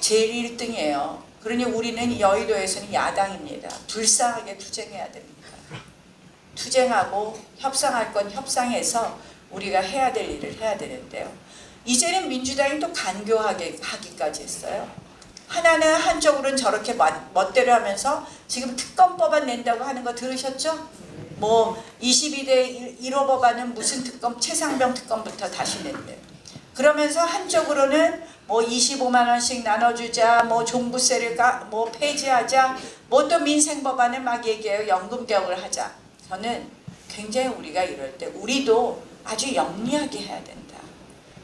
제일 1등이에요. 그러니 우리는 여의도에서는 야당입니다. 불쌍하게 투쟁해야 됩니다. 투쟁하고 협상할 건 협상해서 우리가 해야 될 일을 해야 되는데요. 이제는 민주당이 또 간교하게 하기까지 했어요. 하나는 한쪽으로는 저렇게 멋대로 하면서 지금 특검법안 낸다고 하는 거 들으셨죠? 뭐 22대 1호 법안은 무슨 특검, 최상병 특검부터 다시 낸대요. 그러면서 한쪽으로는 뭐 25만 원씩 나눠주자, 뭐 종부세를 뭐 폐지하자, 뭐 또 민생법안을 막 얘기해요. 연금개혁을 하자. 저는 굉장히 우리가 이럴 때 우리도 아주 영리하게 해야 된다.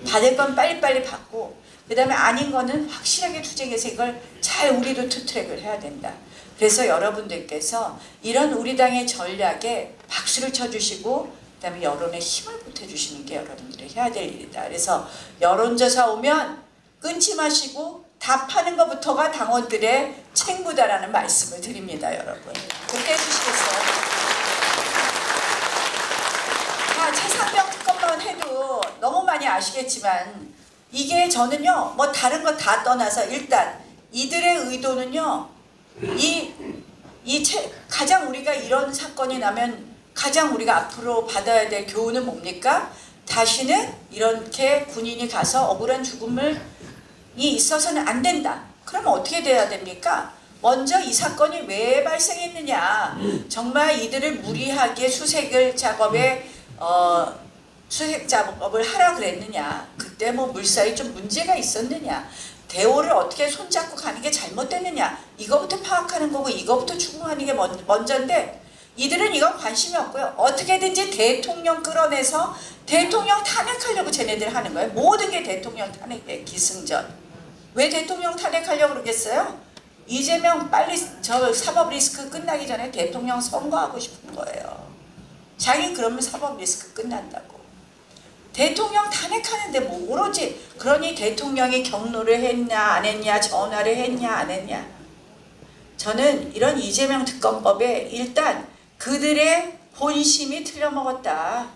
받을 건 빨리빨리 받고 그 다음에 아닌 거는 확실하게 투쟁해서 이걸 잘 우리도 투트랙을 해야 된다. 그래서 여러분들께서 이런 우리 당의 전략에 박수를 쳐주시고 그 다음에 여론에 힘을 보태주시는 게 여러분들이 해야 될 일이다. 그래서 여론조사 오면 끊지 마시고 답하는 것부터가 당원들의 책무다라는 말씀을 드립니다. 여러분. 그렇게 해주시겠어요? 최상병 특검만 해도 너무 많이 아시겠지만 이게 저는요 뭐 다른 거 다 떠나서 일단 이들의 의도는요 가장 우리가 이런 사건이 나면 가장 우리가 앞으로 받아야 될 교훈은 뭡니까? 다시는 이렇게 군인이 가서 억울한 죽음이 있어서는 안 된다. 그러면 어떻게 돼야 됩니까? 먼저 이 사건이 왜 발생했느냐. 정말 이들을 무리하게 수색 작업을 하라 그랬느냐. 그때 뭐 물살이 좀 문제가 있었느냐. 대오를 어떻게 손잡고 가는 게 잘못됐느냐. 이거부터 파악하는 거고 이거부터 추궁하는 게 먼저인데 이들은 이건 관심이 없고요. 어떻게든지 대통령 끌어내서 대통령 탄핵하려고 쟤네들 하는 거예요. 모든 게 대통령 탄핵의 기승전. 왜 대통령 탄핵하려고 그러겠어요? 이재명 빨리 저 사법 리스크 끝나기 전에 대통령 선거하고 싶은 거예요. 자기 그러면 사법 리스크 끝난다고. 대통령 탄핵하는데 뭐 오로지 그러니 대통령이 경로를 했냐 안 했냐 전화를 했냐 안 했냐. 저는 이런 이재명 특검법에 일단 그들의 본심이 틀려먹었다.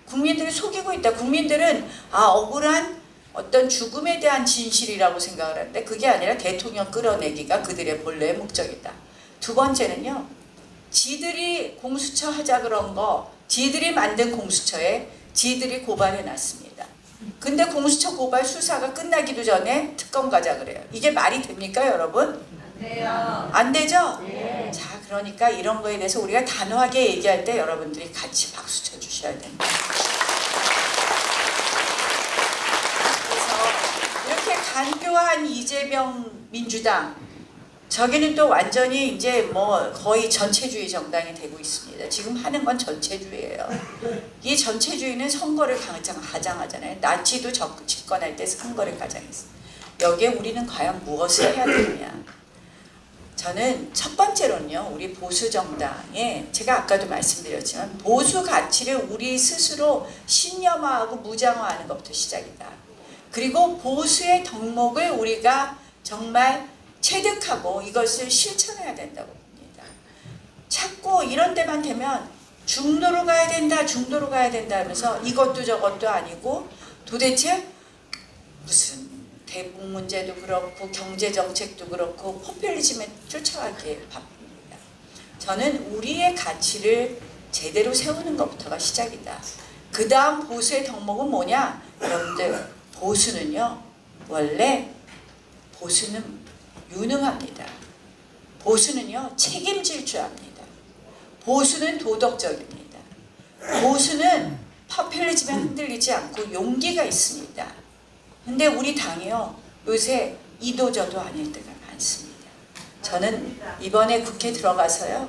국민들을 속이고 있다. 국민들은 억울한 어떤 죽음에 대한 진실이라고 생각을 하는데 그게 아니라 대통령 끌어내기가 그들의 본래의 목적이다. 두 번째는요. 지들이 공수처 하자 그런 거 지들이 만든 공수처에 지들이 고발해놨습니다. 근데 공수처 고발 수사가 끝나기도 전에 특검 가자 그래요. 이게 말이 됩니까 여러분? 안 돼요. 안 되죠? 네. 자 그러니까 이런 거에 대해서 우리가 단호하게 얘기할 때 여러분들이 같이 박수 쳐주셔야 됩니다. 이렇게 간교한 이재명 민주당 저기는 또 완전히 이제 뭐 거의 전체주의 정당이 되고 있습니다. 지금 하는 건 전체주의예요. 이 전체주의는 선거를 가장하잖아요. 나치도 집권할 때 선거를 가장했어요. 여기에 우리는 과연 무엇을 해야 되느냐. 저는 첫 번째로는요. 우리 보수 정당에 제가 아까도 말씀드렸지만 보수 가치를 우리 스스로 신념화하고 무장화하는 것부터 시작이다. 그리고 보수의 덕목을 우리가 정말 체득하고 이것을 실천해야 된다고 봅니다. 자꾸 이런 데만 되면 중도로 가야 된다 중도로 가야 된다 하면서 이것도 저것도 아니고 도대체 무슨 대북 문제도 그렇고 경제정책도 그렇고 포퓰리즘에 쫓아가기에 바쁩니다. 저는 우리의 가치를 제대로 세우는 것부터가 시작이다. 그 다음 보수의 덕목은 뭐냐? 여러분들 보수는요. 원래 보수는 유능합니다. 보수는요. 책임질 줄 압니다. 보수는 도덕적입니다. 보수는 포퓰리즘에 흔들리지 않고 용기가 있습니다. 근데 우리 당이요. 요새 이도저도 아닐 때가 많습니다. 저는 이번에 국회 들어가서요.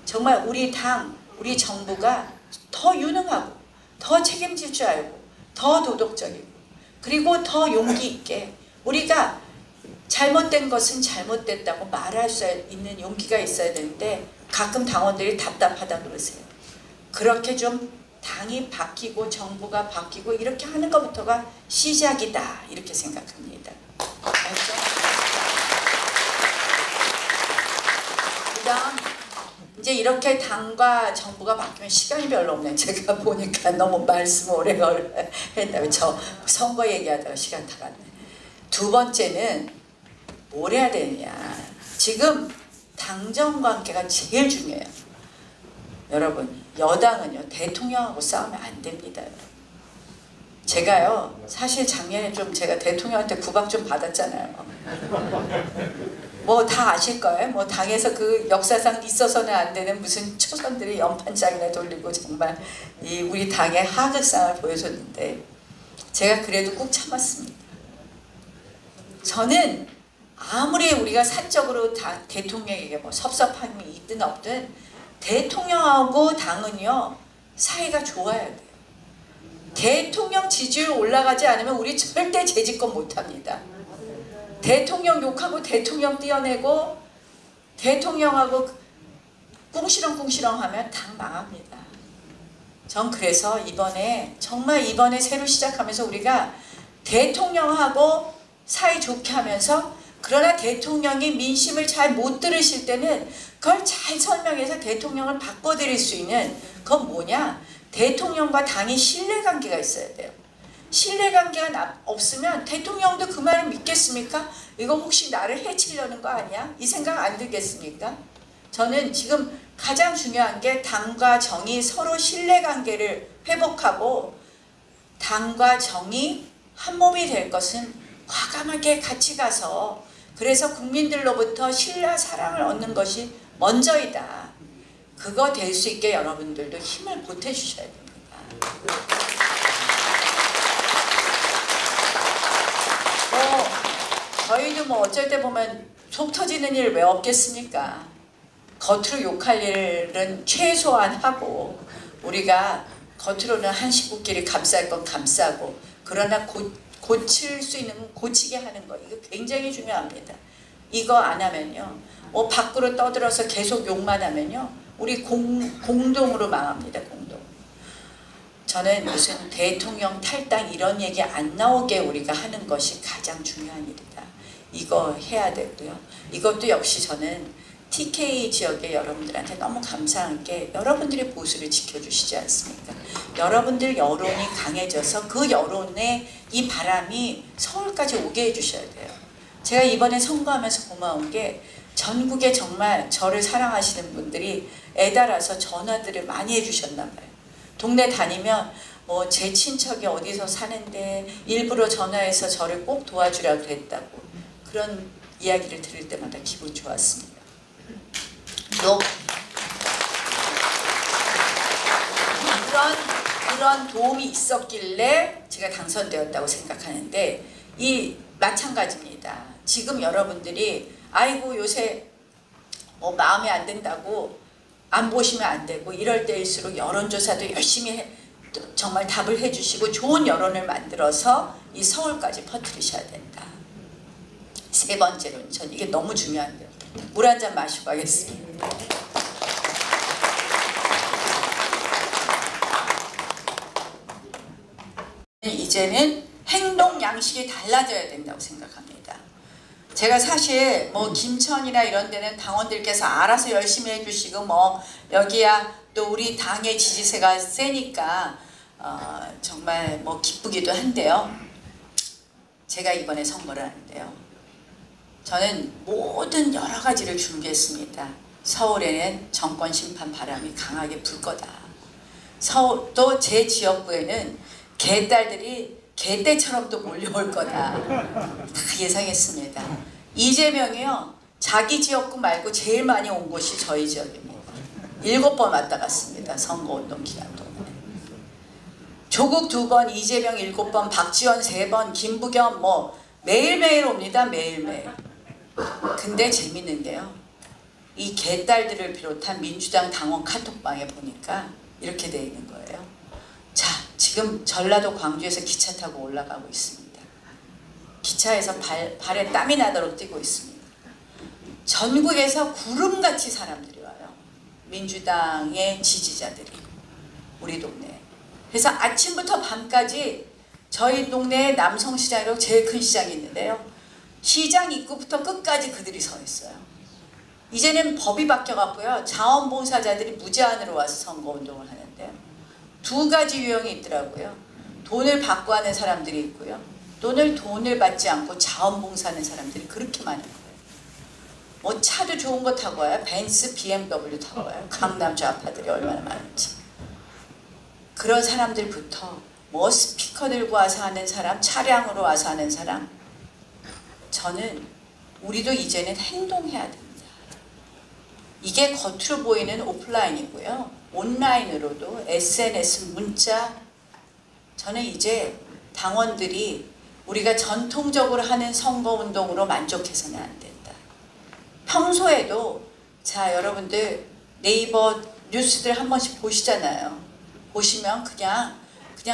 정말 우리 당, 우리 정부가 더 유능하고 더 책임질 줄 알고 더 도덕적이고 그리고 더 용기 있게 우리가 잘못된 것은 잘못됐다고 말할 수 있는 용기가 있어야 되는데 가끔 당원들이 답답하다 그러세요. 그렇게 좀 당이 바뀌고 정부가 바뀌고 이렇게 하는 것부터가 시작이다 이렇게 생각합니다. 알죠? 그 다음 이제 이렇게 당과 정부가 바뀌면 시간이 별로 없네. 제가 보니까 너무 말씀 오래 했다고 저 선거 얘기하다가 시간 다 갔네. 두 번째는 뭘 해야 되느냐. 지금 당정 관계가 제일 중요해요. 여러분 여당은요 대통령하고 싸우면 안 됩니다. 여러분. 제가요 사실 작년에 좀 제가 대통령한테 구박 좀 받았잖아요. 뭐 다 아실 거예요. 뭐 당에서 그 역사상 있어서는 안 되는 무슨 초선들이 연판장이나 돌리고 정말 이 우리 당의 하극상을 보여줬는데 제가 그래도 꾹 참았습니다. 저는 아무리 우리가 사적으로 대통령에게 뭐 섭섭함이 있든 없든 대통령하고 당은요 사이가 좋아야 돼요. 대통령 지지율 올라가지 않으면 우리 절대 재집권 못합니다. 대통령 욕하고 대통령 띄어내고 대통령하고 꿍시렁꿍시렁 하면 당 망합니다. 전 그래서 이번에 정말 이번에 새로 시작하면서 우리가 대통령하고 사이 좋게 하면서 그러나 대통령이 민심을 잘 못 들으실 때는 그걸 잘 설명해서 대통령을 바꿔드릴 수 있는 그건 뭐냐? 대통령과 당이 신뢰관계가 있어야 돼요. 신뢰관계가 없으면 대통령도 그 말을 믿겠습니까? 이거 혹시 나를 해치려는 거 아니야? 이 생각 안 들겠습니까? 저는 지금 가장 중요한 게 당과 정이 서로 신뢰관계를 회복하고 당과 정이 한 몸이 될 것은 과감하게 같이 가서 그래서 국민들로부터 신뢰와 사랑을 얻는 것이 먼저이다. 그거 될 수 있게 여러분들도 힘을 보태주셔야 됩니다. 저희도 뭐 어쩔 때 보면 속 터지는 일 왜 없겠습니까? 겉으로 욕할 일은 최소한 하고 우리가 겉으로는 한 식구끼리 감쌀 건 감싸고 그러나 고칠 수 있는 고치게 하는 거 이거 굉장히 중요합니다. 이거 안 하면요. 뭐 밖으로 떠들어서 계속 욕만 하면요. 우리 공동으로 망합니다. 공동. 저는 무슨 대통령 탈당 이런 얘기 안 나오게 우리가 하는 것이 가장 중요한 일이다. 이거 해야 되고요. 이것도 역시 저는 TK 지역의 여러분들한테 너무 감사한 게 여러분들이 보수를 지켜주시지 않습니까? 여러분들 여론이 강해져서 그 여론의 이 바람이 서울까지 오게 해주셔야 돼요. 제가 이번에 선거하면서 고마운 게 전국에 정말 저를 사랑하시는 분들이 애달아서 전화들을 많이 해주셨나 봐요. 동네 다니면 뭐 제 친척이 어디서 사는데 일부러 전화해서 저를 꼭 도와주라고 그랬다고 그런 이야기를 들을 때마다 기분 좋았습니다. 또 그런 도움이 있었길래 제가 당선되었다고 생각하는데 이 마찬가지입니다. 지금 여러분들이 아이고 요새 뭐 마음에 안 든다고 안 보시면 안 되고 이럴 때일수록 여론조사도 열심히 정말 답을 해주시고 좋은 여론을 만들어서 이 서울까지 퍼뜨리셔야 된다. 세 번째로는 전 이게 너무 중요한데요. 물 한 잔 마시고 가겠습니다. 이제는 행동 양식이 달라져야 된다고 생각합니다. 제가 사실 뭐 김천이나 이런 데는 당원들께서 알아서 열심히 해주시고 뭐 여기야 또 우리 당의 지지세가 세니까 정말 뭐 기쁘기도 한데요. 제가 이번에 선거를 하는데요. 저는 모든 여러 가지를 준비했습니다. 서울에는 정권 심판 바람이 강하게 불 거다. 또 제 지역구에는 개딸들이 개떼처럼 또 몰려올 거다. 다 예상했습니다. 이재명이요. 자기 지역구 말고 제일 많이 온 곳이 저희 지역입니다. 7번 왔다 갔습니다. 선거운동 기간 동안에. 조국 2번, 이재명 7번, 박지원 3번, 김부겸 뭐 매일매일 옵니다. 매일매일. 근데 재밌는데요. 이 개딸들을 비롯한 민주당 당원 카톡방에 보니까 이렇게 돼 있는 거예요. 자, 지금 전라도 광주에서 기차 타고 올라가고 있습니다. 기차에서 발에 땀이 나도록 뛰고 있습니다. 전국에서 구름같이 사람들이 와요. 민주당의 지지자들이 우리 동네에. 그래서 아침부터 밤까지 저희 동네에 남성시장이라고 제일 큰 시장이 있는데요. 시장 입구부터 끝까지 그들이 서 있어요. 이제는 법이 바뀌어갖고요. 자원봉사자들이 무제한으로 와서 선거운동을 하는데요. 2가지 유형이 있더라고요. 돈을 받고 하는 사람들이 있고요. 돈을 받지 않고 자원봉사하는 사람들이 그렇게 많은 거예요. 뭐 차도 좋은 거 타고 와요. 벤츠, BMW 타고 와요. 강남 좌파들이 얼마나 많은지. 그런 사람들부터 뭐 스피커 들고 와서 하는 사람, 차량으로 와서 하는 사람. 저는 우리도 이제는 행동해야 됩니다. 이게 겉으로 보이는 오프라인이고요. 온라인으로도 SNS, 문자. 저는 이제 당원들이 우리가 전통적으로 하는 선거운동으로 만족해서는 안 된다. 평소에도 자 여러분들 네이버 뉴스들 한 번씩 보시잖아요. 보시면 그냥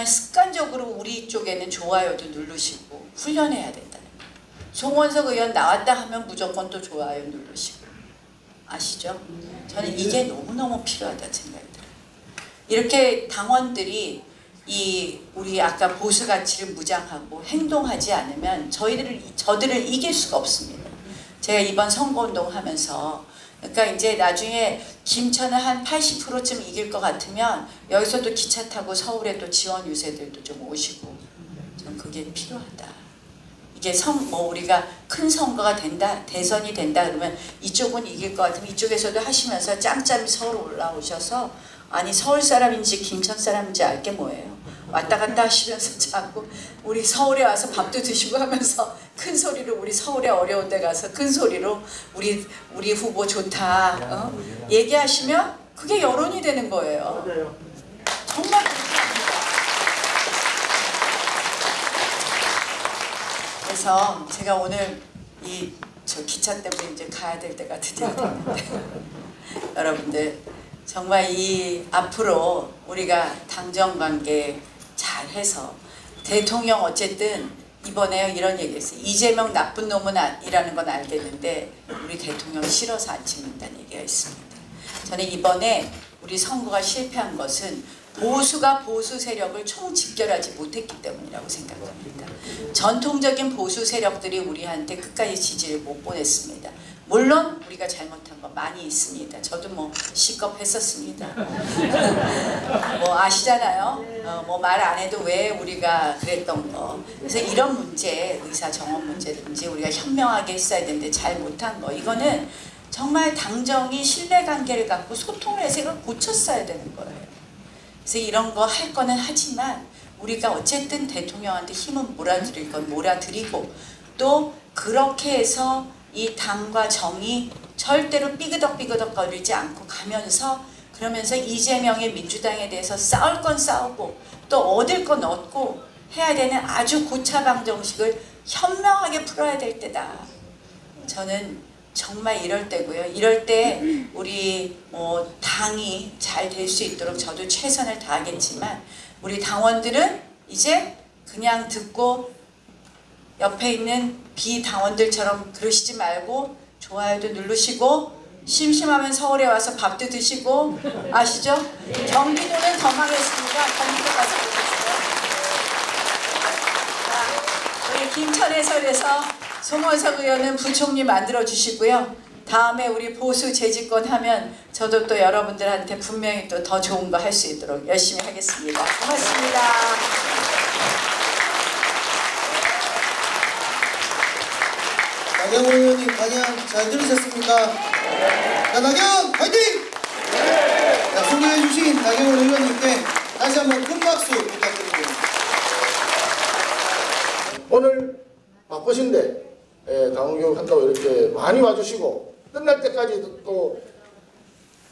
습관적으로 우리 쪽에는 좋아요도 누르시고 훈련해야 된다는 거예요. 송원석 의원 나왔다 하면 무조건 또 좋아요 누르시고. 아시죠? 저는 이게 너무너무 필요하다 생각이 들어요. 이렇게 당원들이 우리 아까 보수 가치를 무장하고 행동하지 않으면 저들을 이길 수가 없습니다. 제가 이번 선거운동 하면서 그러니까 이제 나중에 김천은 한 80%쯤 이길 것 같으면 여기서도 기차 타고 서울에 또 지원 유세들도 좀 오시고 전 그게 필요하다. 이게 우리가 큰 선거가 된다, 대선이 된다 그러면 이쪽은 이길 것 같으면 이쪽에서도 하시면서 짬짬이 서울 올라오셔서 아니 서울 사람인지 김천 사람인지 알게 뭐예요. 왔다 갔다 하시면서 자꾸 우리 서울에 와서 밥도 드시고 하면서 큰 소리로 우리 서울에 어려운 데 가서 큰 소리로 우리 후보 좋다 얘기하시면 그게 여론이 되는 거예요. 정말 그렇게 합니다. 그래서 제가 오늘 저 기차 때문에 이제 가야 될 때가 드디어 됐는데 여러분들 정말 앞으로 우리가 당정 관계 잘 해서 대통령 어쨌든 이번에 이런 얘기했어요. 이재명 나쁜 놈은 이라는 건 알겠는데 우리 대통령 싫어서 안 찍는다는 얘기가 있습니다. 저는 이번에 우리 선거가 실패한 것은 보수가 보수 세력을 총집결하지 못했기 때문이라고 생각합니다. 전통적인 보수 세력들이 우리한테 끝까지 지지를 못 보냈습니다. 물론 우리가 잘못한 거 많이 있습니다. 저도 뭐 시겁했었습니다. 뭐 아시잖아요. 뭐 말 안 해도 왜 우리가 그랬던 거. 그래서 이런 문제, 의사 정원 문제든지 우리가 현명하게 했어야 되는데 잘 못한 거. 이거는 정말 당정이 신뢰관계를 갖고 소통을 해서 이걸 고쳤어야 되는 거예요. 그래서 이런 거 할 거는 하지만 우리가 어쨌든 대통령한테 힘은 몰아드릴 건 몰아드리고 또 그렇게 해서 이 당과 정이 절대로 삐그덕삐그덕거리지 않고 가면서 그러면서 이재명의 민주당에 대해서 싸울 건 싸우고 또 얻을 건 얻고 해야 되는 아주 고차방 정식을 현명하게 풀어야 될 때다. 저는 정말 이럴 때고요. 이럴 때 우리 당이 잘 될 수 있도록 저도 최선을 다하겠지만 우리 당원들은 이제 그냥 듣고 옆에 있는 비당원들처럼 그러시지 말고 좋아요도 누르시고 심심하면 서울에 와서 밥도 드시고 아시죠? 경기도는 더 망했습니다. 경기도 가서 보셨어요? 우리 김천 해설에서 송원석 의원은 부총리 만들어 주시고요. 다음에 우리 보수 재집권 하면 저도 또 여러분들한테 분명히 또 더 좋은 거 할 수 있도록 열심히 하겠습니다. 고맙습니다. 나경원 의원님 강연 잘 들으셨습니까? 자, 나경 화이팅! 자, 소개해 주신 나경원 의원님께 다시 한번 큰 박수 부탁드립니다. 오늘 바쁘신데 당원교육 한다고 이렇게 많이 와주시고 끝날 때까지 또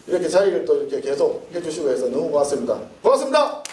이렇게 자리를 또 이렇게 계속 해주시고 해서 너무 고맙습니다. 고맙습니다.